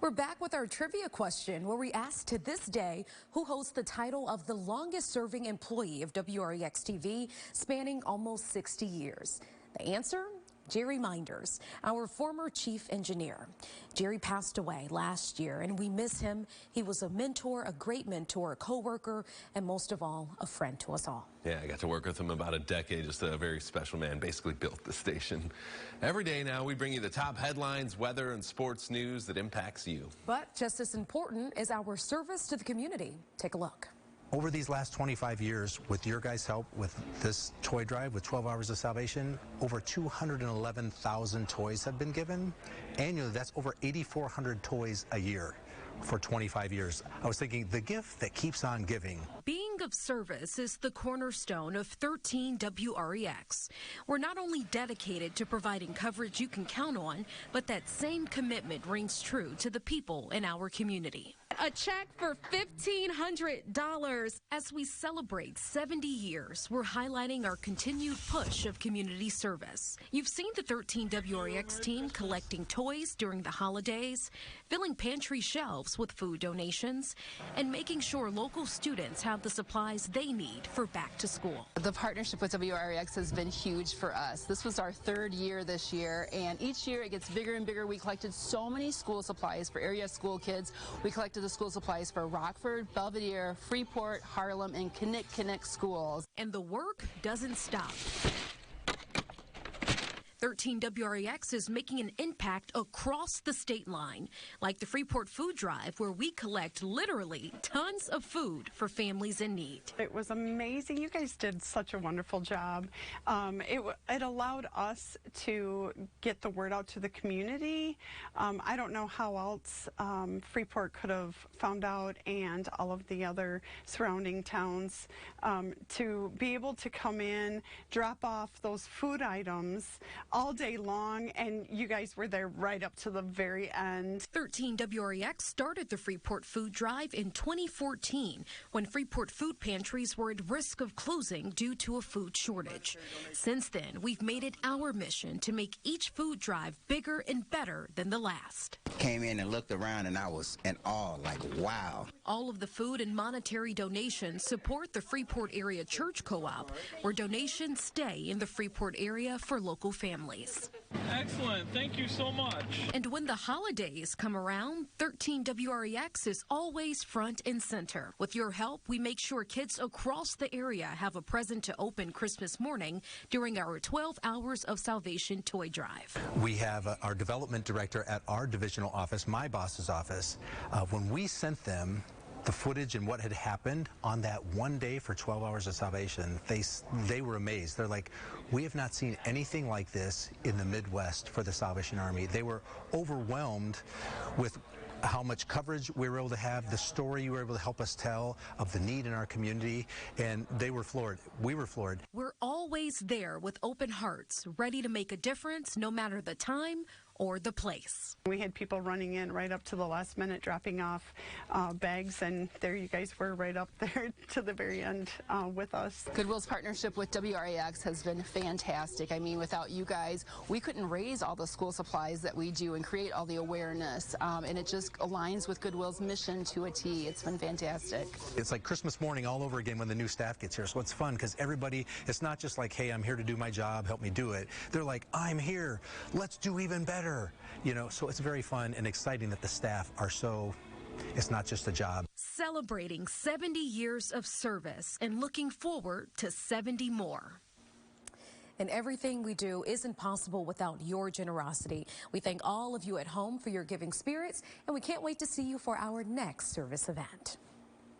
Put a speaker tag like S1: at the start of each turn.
S1: We're back with our trivia question where we asked to this day who holds the title of the longest serving employee of WREX TV, spanning almost 60 years. The answer? Jerry Minders, our former chief engineer. Jerry passed away last year and we miss him. He was a mentor, a great mentor, a co-worker, and most of all, a friend to us all.
S2: Yeah, I got to work with him about a decade. Just a very special man, basically built the station. Every day now, we bring you the top headlines, weather, and sports news that impacts you.
S1: But just as important is our service to the community. Take a look.
S3: Over these last 25 years, with your guys' help with this toy drive, with 12 Hours of Salvation, over 211,000 toys have been given. Annually, that's over 8,400 toys a year for 25 years. I was thinking, the gift that keeps on giving.
S1: Being of service is the cornerstone of 13 WREX. We're not only dedicated to providing coverage you can count on, but that same commitment rings true to the people in our community. A check for $1,500. As we celebrate 70 years, we're highlighting our continued push of community service. You've seen the 13 WREX team collecting toys during the holidays, filling pantry shelves with food donations, and making sure local students have the supplies they need for back to school.
S4: The partnership with WREX has been huge for us. This was our third year this year, and each year it gets bigger and bigger. We collected so many school supplies for area school kids. We collected the school supplies for Rockford, Belvedere, Freeport, Harlem, and Kinnick schools.
S1: And the work doesn't stop. 13 WREX is making an impact across the state line, like the Freeport Food Drive, where we collect literally tons of food for families in need.
S5: It was amazing. You guys did such a wonderful job. It allowed us to get the word out to the community. I don't know how else Freeport could have found out, and all of the other surrounding towns, to be able to come in, drop off those food items all day long, and you guys were there right up to the very end.
S1: 13 WREX started the Freeport Food Drive in 2014 when Freeport food pantries were at risk of closing due to a food shortage. Since then, we've made it our mission to make each food drive bigger and better than the last.
S6: Came in and looked around and I was in awe, like, wow.
S1: All of the food and monetary donations support the Freeport Area Church Co-op, where donations stay in the Freeport area for local families.
S7: Excellent. Thank you so much.
S1: And when the holidays come around, 13 WREX is always front and center. With your help, we make sure kids across the area have a present to open Christmas morning during our 12 Hours of Salvation toy drive.
S3: We have our development director at our divisional office, my boss's office. When we sent them the footage and what had happened on that one day for 12 Hours of Salvation, they were amazed. They're like, we have not seen anything like this in the Midwest for the Salvation Army. They were overwhelmed with how much coverage we were able to have, the story you were able to help us tell of the need in our community, and they were floored. We were floored.
S1: We're always there with open hearts, ready to make a difference no matter the time or the place.
S5: We had people running in right up to the last minute, dropping off bags, and there you guys were right up there to the very end with us.
S4: Goodwill's partnership with WREX has been fantastic. I mean, without you guys, we couldn't raise all the school supplies that we do and create all the awareness, and it just aligns with Goodwill's mission to a T. It's been fantastic.
S3: It's like Christmas morning all over again when the new staff gets here, so it's fun because everybody, it's not just like, hey, I'm here to do my job, help me do it. They're like, I'm here, let's do even better. You know, so it's very fun and exciting that the staff are so, it's not just a job.
S1: Celebrating 70 years of service and looking forward to 70 more. And everything we do isn't possible without your generosity. We thank all of you at home for your giving spirits, and we can't wait to see you for our next service event.